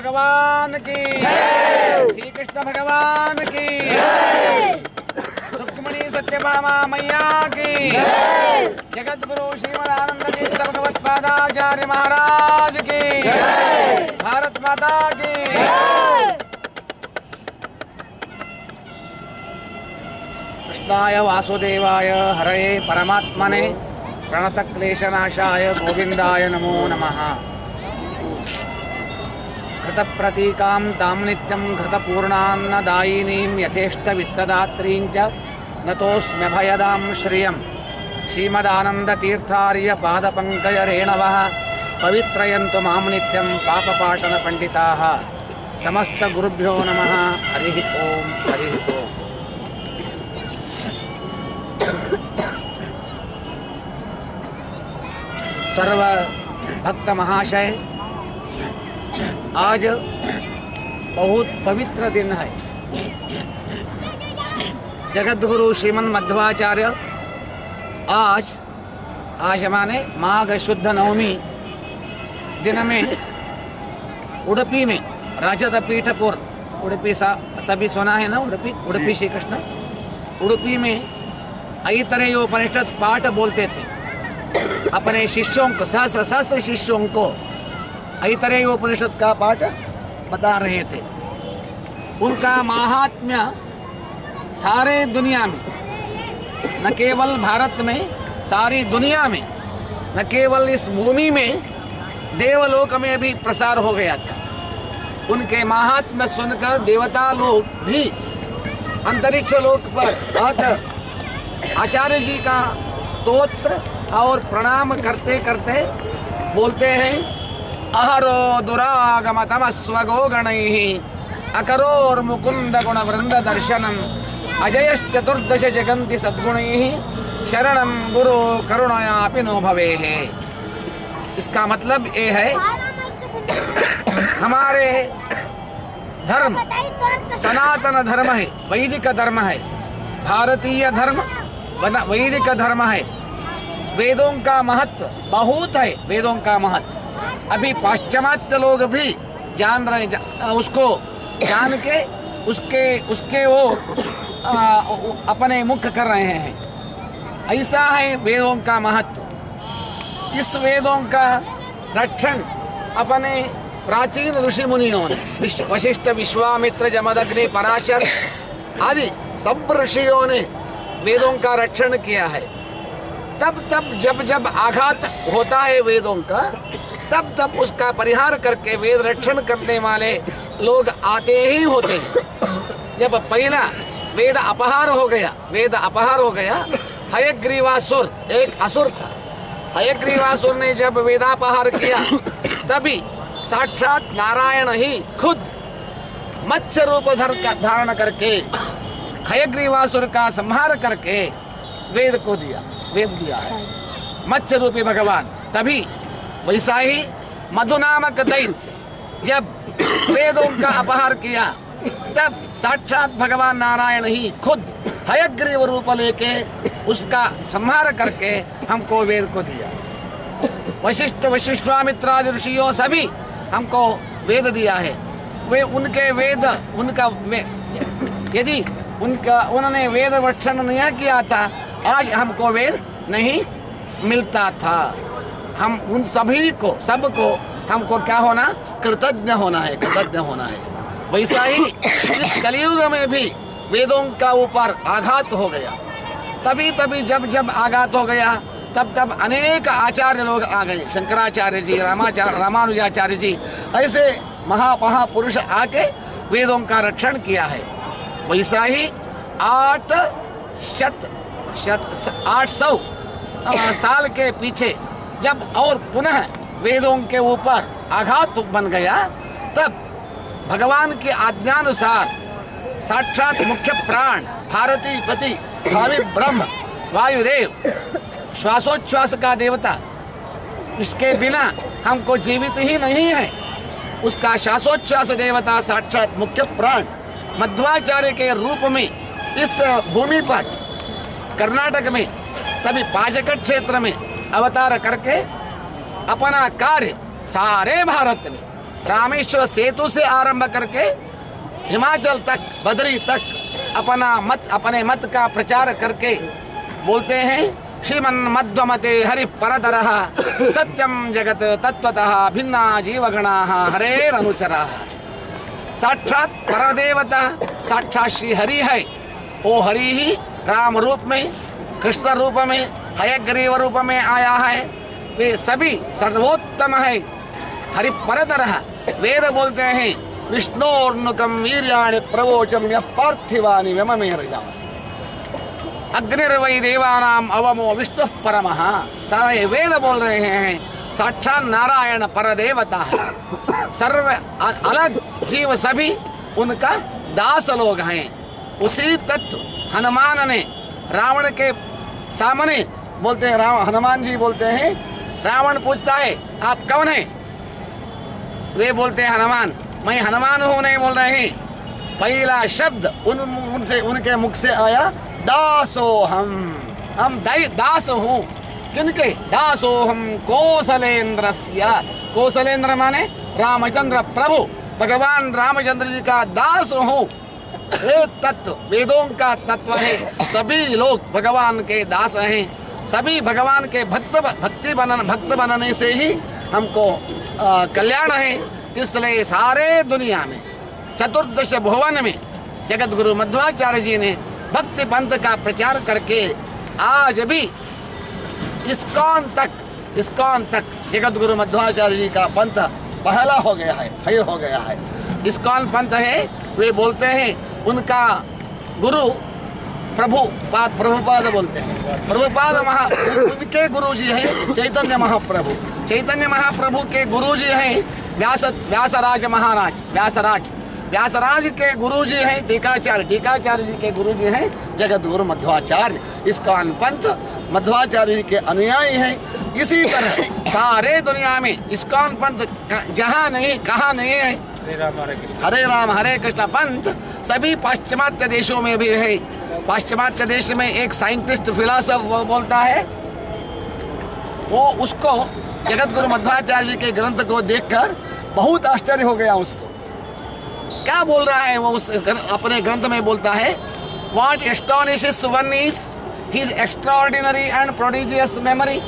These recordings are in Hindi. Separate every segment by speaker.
Speaker 1: भगवान की, श्री कृष्ण भगवान की, रुक्मिणी सत्यभामा मैया की, जगत गुरु श्रीमदानंद तीर्थ भगवत पादाचार्य महाराज की, भारत माता की। कृष्णाय वासुदेवाय हरये परमात्मने प्रणतक्लेशनाशाय गोविंदाय नमो नमः। घृतप्रतीकां तां नित्यं घृतपूर्णान्नदायिनीं यथेष्टवित्तदात्रीं च नतोऽस्म्यभयदां श्रियं श्रीमदानन्दतीर्थार्य पादपङ्कजरेणवः पवित्रयन्तु मां नित्यं पापपाशनपण्डिताः। समस्तगुरुभ्यो नमः। हरिः ओम् हरिः ओम्। सर्व भक्त महाशय, आज बहुत पवित्र दिन है। जगत गुरु श्रीमन मध्वाचार्य आज माने माघ शुद्ध नवमी दिन में उडुपी में राजद पीठपुर, उडुपी सभी सुना है ना, उडुपी श्री कृष्ण, उडुपी में ऐतरेयोपनिषद पाठ बोलते थे। अपने शिष्यों को, सहस्त्र शिष्यों को ऐतरेयोपनिषद का पाठ बता रहे थे। उनका महात्म्य सारे दुनिया में, न केवल भारत में, सारी दुनिया में, न केवल इस भूमि में, देवलोक में भी प्रसार हो गया था। उनके महात्म्य सुनकर देवता लोग भी अंतरिक्ष लोक पर आकर आचार्य जी का स्तोत्र और प्रणाम करते करते बोलते हैं, अहरो दुरागम तमस्व गोगणैः अकरोर मुकुंद गुण वृंद दर्शनम अजयश्चतुर्दश जगन्ति सद्गुणैः शरणम गुरु करुणयापि नो भवेः। इसका मतलब ये है, हमारे धर्म सनातन धर्म है, वैदिक धर्म है, भारतीय धर्म वैदिक धर्म है। वेदों का महत्व बहुत है, वेदों का महत्व अभी पाश्चिमात्य लोग भी जान रहे, उसको जान के उसके वो अपने मुख कर रहे हैं। ऐसा है वेदों का महत्व। इस वेदों का रक्षण अपने प्राचीन ऋषि मुनियों ने, वशिष्ठ, विश्वामित्र, जमदग्नि, पराशर आदि सब ऋषियों ने वेदों का रक्षण किया है। तब जब आघात होता है वेदों का, तब उसका परिहार करके वेद रक्षण करने वाले लोग आते ही होते हैं। जब पहला वेद अपहार हो गया, हयग्रीवासुर एक असुर था। हयग्रीवासुर ने जब वेदापहार किया, तभी साक्षात नारायण ही खुद मत्स्य रूप धारण करके हयग्रीवासुर का संहार करके वेद दिया है, मत्स्य रूपी भगवान। तभी वैसा ही मधु नामक दैत्य जब वेदों का अपहार किया, तब साक्षात भगवान नारायण ही खुद हयग्रीव रूप लेके उसका संहार करके हमको वेद को दिया। वशिष्ठ, विश्वामित्रादि ऋषियों सभी हमको वेद दिया है। वे उनके वेद, यदि उन्होंने वेद रक्षण नहीं किया था, आज हमको वेद नहीं मिलता था। हम उन सबको हमको क्या होना, कृतज्ञ होना है। वैसा ही इस कलयुग में भी वेदों का ऊपर आघात हो गया। तभी जब आघात हो गया, तब अनेक आचार्य लोग आ गए, शंकराचार्य जी, रामानुजाचार्य जी, ऐसे महापुरुष आके वेदों का रक्षण किया है। वैसा ही 800 साल के पीछे जब और पुनः वेदों के ऊपर आघात बन गया, तब भगवान की आज्ञानुसार साक्षात मुख्य प्राण भारती पति भावी ब्रह्म वायुदेव, श्वासोच्छ्वास का देवता, इसके बिना हमको जीवित ही नहीं है। उसका श्वासोच्छ्वास देवता साक्षात मुख्य प्राण मध्वाचार्य के रूप में इस भूमि पर कर्नाटक में, तभी पाजकट क्षेत्र में अवतार करके अपना कार्य सारे भारत में रामेश्वर सेतु से आरंभ करके हिमाचल तक, बद्री तक अपने मत का प्रचार करके बोलते हैं श्रीमन्मध्वमते हरि परतरः सत्यम जगत तत्वतः भिन्ना जीवगणाः हरेरनुचराः। साक्षात परदेवता साक्षात श्री हरि है। वो हरि ही राम रूप में, कृष्ण रूप में, हयग्रीव रूप में आया है। वे सभी सर्वोत्तम है। हरि परतरः वेद बोलते हैं विष्णोर्नुकम वीर्याणि प्रवोचम यः पार्थिवानि व्यममे रजामसि। अग्निर्वै देवानाम अवमो विष्णु परमः। सारे वेद बोल रहे हैं साक्षात नारायण परदेवता है। सर्व अलग जीव सभी उनका दास लोग हैं। उसी तत्व हनुमान ने रावण के सामने बोलते हैं, हनुमान जी बोलते हैं, रावण पूछता है आप कौन हैं? वे बोलते हैं हनुमान, मैं हनुमान हूँ नहीं बोल रहे हैं। पहला शब्द उनके मुख से आया दासो हम दास हूँ। किनके? दासो हम कौशलेंद्रस्य। कौशलेंद्र माने रामचंद्र प्रभु, भगवान रामचंद्र जी का दास हूँ। ये तत्व वेदों का तत्व है। सभी लोग भगवान के दास हैं। सभी भगवान के भक्त बनने से ही हमको कल्याण है। इसलिए सारे दुनिया में चतुर्दश भुवन में जगत गुरु मध्वाचार्य जी ने भक्ति पंथ का प्रचार करके आज भी इस्कॉन तक जगत गुरु मध्वाचार्य जी का पंथ पहला हो गया है, फैल हो गया है। इस्कॉन पंथ है। वे बोलते हैं उनका गुरु प्रभुपाद बोलते हैं। प्रभुपाद उनके गुरु जी हैं चैतन्य महाप्रभु। चैतन्य महाप्रभु के गुरु जी हैं व्यासराज महाराज। व्यासराज के गुरु जी हैं टीकाचार्य। टीकाचार्य जी के गुरु जी हैं जगत गुरु मध्वाचार्य। इस्कॉन पंथ मध्वाचार्य जी के अनुयायी हैं। इसी तरह सारे दुनिया में इस्कॉन पंथ जहाँ नहीं कहाँ नहीं है। हरे राम हरे कृष्ण पंथ सभी पाश्चिमात्य देशों में भी है। पाश्चिमात्य देश में एक साइंटिस्ट फिलोसोफर बोलता है, वो उसको जगत गुरु मध्वाचार्य जी के ग्रंथ को देखकर बहुत आश्चर्य हो गया। उसको क्या बोल रहा है वो उस अपने ग्रंथ में बोलता है, What astonishes one is his extraordinary and prodigious memory,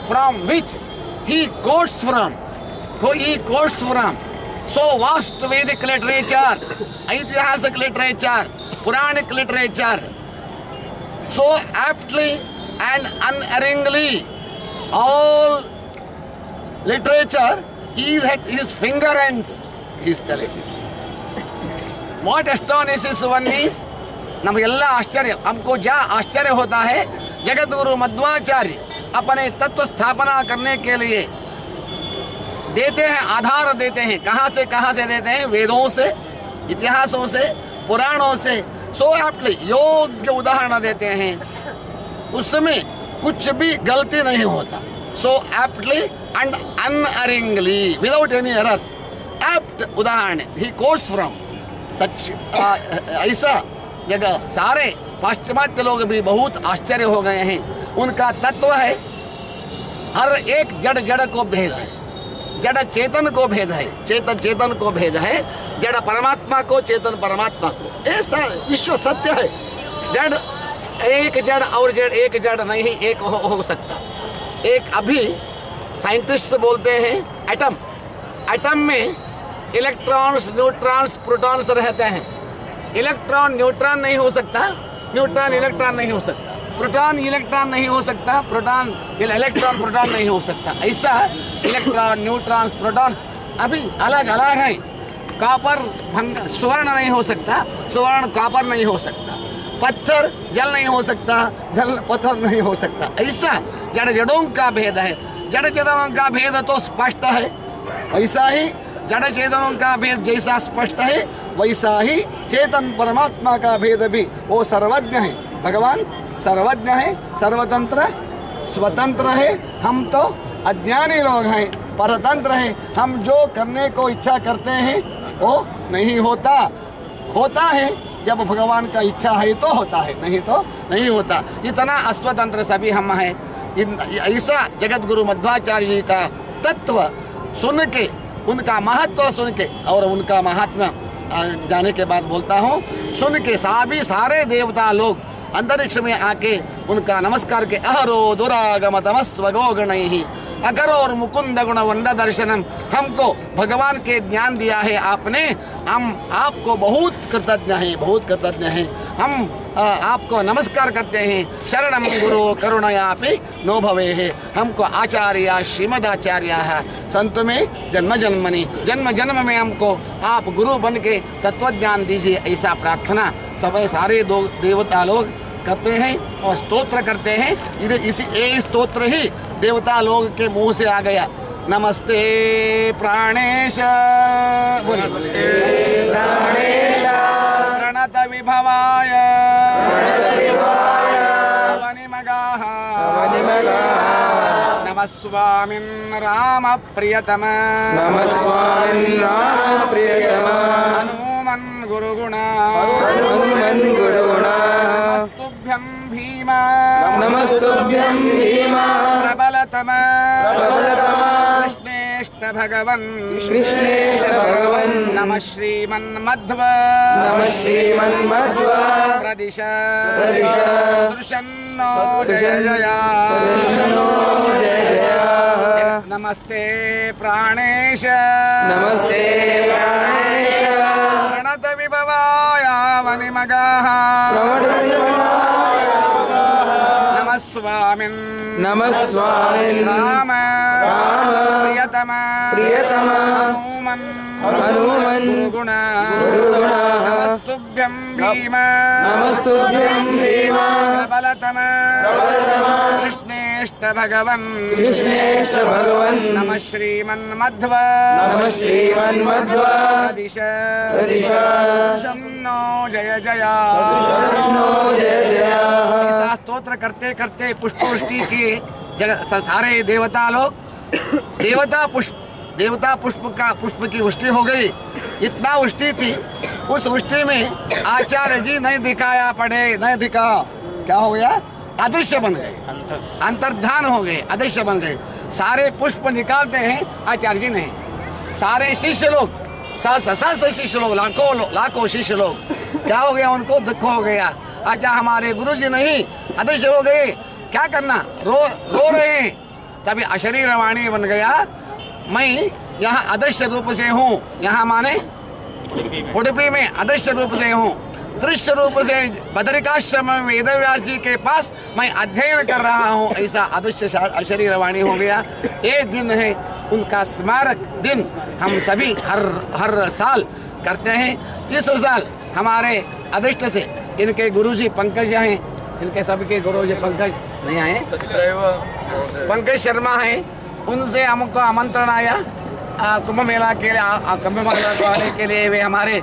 Speaker 1: from which he quotes from. So vast Vedic literature, ऐतिहासिक literature, Puranic literature, so aptly and unerringly all literature is at his finger ends, he is telling. What astonishes one is, नमಗೆಲ್ಲ आश्चर्य, हमको जा आश्चर्य होता है, जगत गुरु मध्वाचार्य अपने तत्व स्थापना करने के लिए देते हैं, आधार देते हैं। कहाँ से देते हैं? वेदों से, इतिहासों से, पुराणों से। सो एप्टली योग्य उदाहरण देते हैं, उसमें कुछ भी गलती नहीं होता। So aptly and unerringly without any errors, apt उदाहरण ही कोट्स फ्रॉम सच। ऐसा जगह सारे पाश्चिमात्य लोग भी बहुत आश्चर्य हो गए हैं। उनका तत्व है हर एक जड़ को भेद है, जड़ चेतन को भेद है, चेतन को भेद है, जड़ परमात्मा को, चेतन परमात्मा को। ऐसा विश्व सत्य है। जड़ एक जड़ और जड़ एक जड़ नहीं एक हो सकता। एक अभी साइंटिस्ट बोलते हैं एटम में इलेक्ट्रॉन्स, न्यूट्रॉन्स, प्रोटॉन्स रहते हैं। इलेक्ट्रॉन न्यूट्रॉन नहीं हो सकता, न्यूट्रॉन इलेक्ट्रॉन नहीं हो सकता, प्रोटॉन इलेक्ट्रॉन नहीं हो सकता, प्रोटॉन इलेक्ट्रॉन प्रोटॉन नहीं हो सकता। ऐसा इलेक्ट्रॉन, न्यूट्रॉन्स, प्रोटॉन्स अभी अलग अलग हैं। कॉपर स्वर्ण नहीं हो सकता, स्वर्ण कॉपर नहीं हो सकता। पत्थर जल नहीं हो सकता, जल पत्थर नहीं हो सकता। ऐसा जड़ जड़ों का भेद है। जड़ चेतनों का भेद तो स्पष्ट है। ऐसा ही जड़ चेतनों का भेद जैसा स्पष्ट है, वैसा ही चेतन परमात्मा का भेद भी वो सर्वज्ञ है। भगवान सर्वज्ञ है, सर्वतंत्र, स्वतंत्र है। हम तो अज्ञानी लोग हैं, परतंत्र हैं। हम जो करने को इच्छा करते हैं वो नहीं होता। होता है जब भगवान का इच्छा है तो होता है, नहीं तो नहीं होता। इतना अस्वतंत्र सभी हम हैं। ऐसा जगत गुरु मध्वाचार्य जी का तत्व सुन के उनका महत्व सुन के और उनका महात्मा जाने के बाद बोलता हूँ, सुन के सारे देवता लोग अंतरिक्ष में आके उनका नमस्कार के अहरो दुरागम तमस्वगो गणैहि अगर और मुकुंद गुण वंदा दर्शनम, हमको भगवान के ज्ञान दिया है आपने, हम आपको बहुत कृतज्ञ हैं, बहुत कृतज्ञ हैं। हम आपको नमस्कार करते हैं। शरणम गुरु करुणयापि नो भवे है, हमको आचार्य श्रीमदाचार्य संत में जन्म जन्म में हमको आप गुरु बन के तत्वज्ञान दीजिए, ऐसा प्रार्थना सारे देवता लोग करते हैं और स्तोत्र करते हैं। इसी ये स्तोत्र ही देवता लोग के मुंह से आ गया। नमस्ते प्राणेश, प्रणत विभवाय वनिमगाः नमः स्वामिन् राम प्रियतम, हनुमन् गुरुगुणा नमस्तुभ्यं भीमा, प्रबलतम कृष्णेष्ट भगवन् नमः श्रीमन्मध्व प्रदिश दृशन्नो जय जया। नमस्ते प्राणेश, प्रणत विभवाय वनिमगाः नमः स्वामिन् राम प्रियतम हनुमन् गुरुगुणा नमस्तुभ्यं भीमा प्रबलतम कृष्णेष्ट भगवन् नमः श्रीमन्मध्व प्रदिश शन्नो जय जया। ऐसा स्तोत्र करते करते पुष्पवृष्टि के सारे देवता लोग देवता पुष्प की वृष्टि हो गई। इतना वृष्टि थी, उस वृष्टि में आचार्य जी नहीं दिखाया पड़े, नहीं दिखा, क्या हो गया? अदृश्य बन गए, अंतर्धान हो गए, अदृश्य बन गए। सारे पुष्प निकालते हैं, आचार्य जी नहीं। सारे शिष्य लोग, सहस्त्र शिष्य लोग, लाखों शिष्य लोग, क्या हो गया? उनको दुख हो गया। अच्छा, हमारे गुरु जी नहीं, अदृश्य हो गए, क्या करना? रो रहे हैं। तभी अशरीर वाणी बन गया, मैं यहाँ अदृश्य रूप से हूँ। यहाँ माने उडुपी में अदृश्य रूप से हूँ, दृश्य रूप से बदरिकाश्रम में वेदव्यास जी के पास मैं अध्ययन कर रहा हूँ। ऐसा अदृश्य अशरीर वाणी हो गया। ये दिन है उनका स्मारक दिन, हम सभी हर साल करते हैं। इस साल हमारे अदृष्ट से इनके गुरुजी पंकज हैं, इनके सबके गुरुजी पंकज नहीं आए, पंकज शर्मा हैं। उनसे हमको आमंत्रण आया कुंभ मेला के लिए, कुंभ मेला आने के लिए। वे हमारे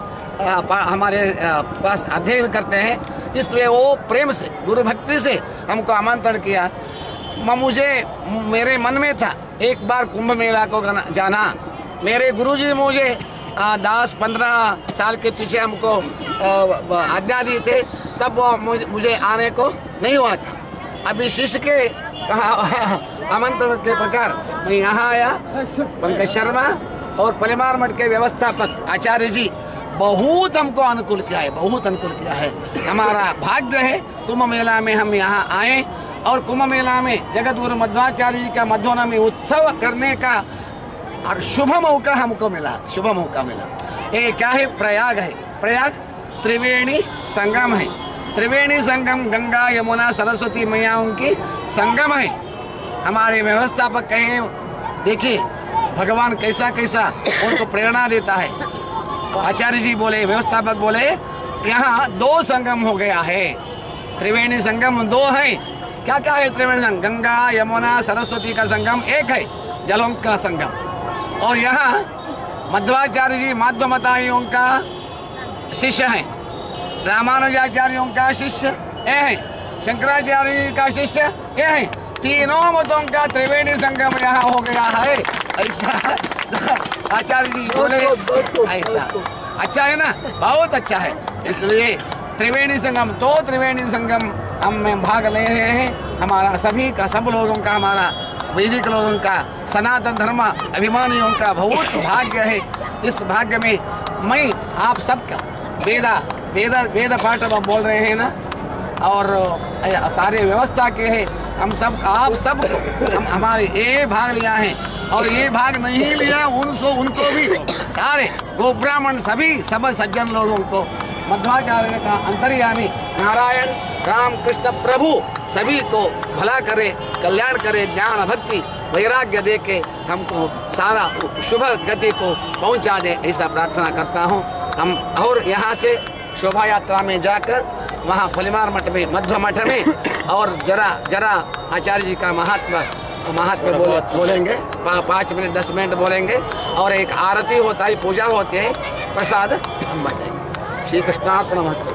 Speaker 1: पास अध्ययन करते हैं, इसलिए वो प्रेम से, गुरु भक्ति से हमको आमंत्रण किया। मेरे मन में था एक बार कुंभ मेला को जाना। मेरे गुरुजी मुझे 10-15 साल के पीछे हमको आज्ञा दी थे, तब वो मुझे आने को नहीं हुआ था। अभी शिष्य के आमंत्रण के प्रकार मैं यहाँ आया। पंकज शर्मा और पलिमार मठ के व्यवस्थापक आचार्य जी बहुत हमको अनुकूल किया है, बहुत अनुकूल किया है। हमारा भाग्य है कुंभ मेला में हम यहाँ आए और कुंभ मेला में जगत गुरु मध्वाचार्य जी का मध्वनमी उत्सव करने का शुभ मौका हमको मिला, शुभ मौका मिला। ये क्या है? प्रयाग है। प्रयाग त्रिवेणी संगम है। त्रिवेणी संगम गंगा यमुना सरस्वती मैयाओं की संगम है। हमारे व्यवस्थापक कहें, देखिए भगवान कैसा कैसा उनको प्रेरणा देता है। आचार्य जी बोले, व्यवस्थापक बोले, यहाँ 2 संगम हो गया है। त्रिवेणी संगम 2 है। क्या क्या है त्रिवेणी संगम? गंगा यमुना सरस्वती का संगम एक है, जलों का संगम। और यहाँ मध्वाचार्य जी माध्वमताइयों का शिष्य हैं, रामानुजाचार्यों का शिष्य ये है, शंकराचार्य जी का शिष्य ये है। तीनों मतों का त्रिवेणी संगम यहाँ हो गया है। ऐसा आचार्य जी बोले, ऐसा अच्छा है ना, बहुत अच्छा है। इसलिए त्रिवेणी संगम, तो त्रिवेणी संगम हम में भाग ले रहे हैं। हमारा सभी का, सब लोगों का हमारा वैदिक लोगों का, सनातन धर्म अभिमानियों का बहुत भाग्य है। इस भाग्य में मैं आप सबका वेद पाठ हम बोल रहे हैं ना, और सारे व्यवस्था के हैं। हम सब आप सबको हम हमारे ये भाग लिया है, और ये भाग नहीं लिया उनको भी सारे गो ब्राह्मण सभी सब सज्जन लोगों को मध्वाचार्य का अंतर्यामी नारायण राम कृष्ण प्रभु सभी को भला करे, कल्याण करे, ज्ञान भक्ति वैराग्य दे के हमको सारा शुभ गति को पहुंचा दे, ऐसा प्रार्थना करता हूं। हम और यहाँ से शोभा यात्रा में जाकर वहाँ फलीमार मठ में, मध्व मठ में, और जरा आचार्य जी का महात्म्य बोलेंगे 5 मिनट 10 मिनट बोलेंगे, और एक आरती होता है, पूजा होती है, प्रसाद हम बांटेंगे। श्री कृष्णार्पणमस्तु।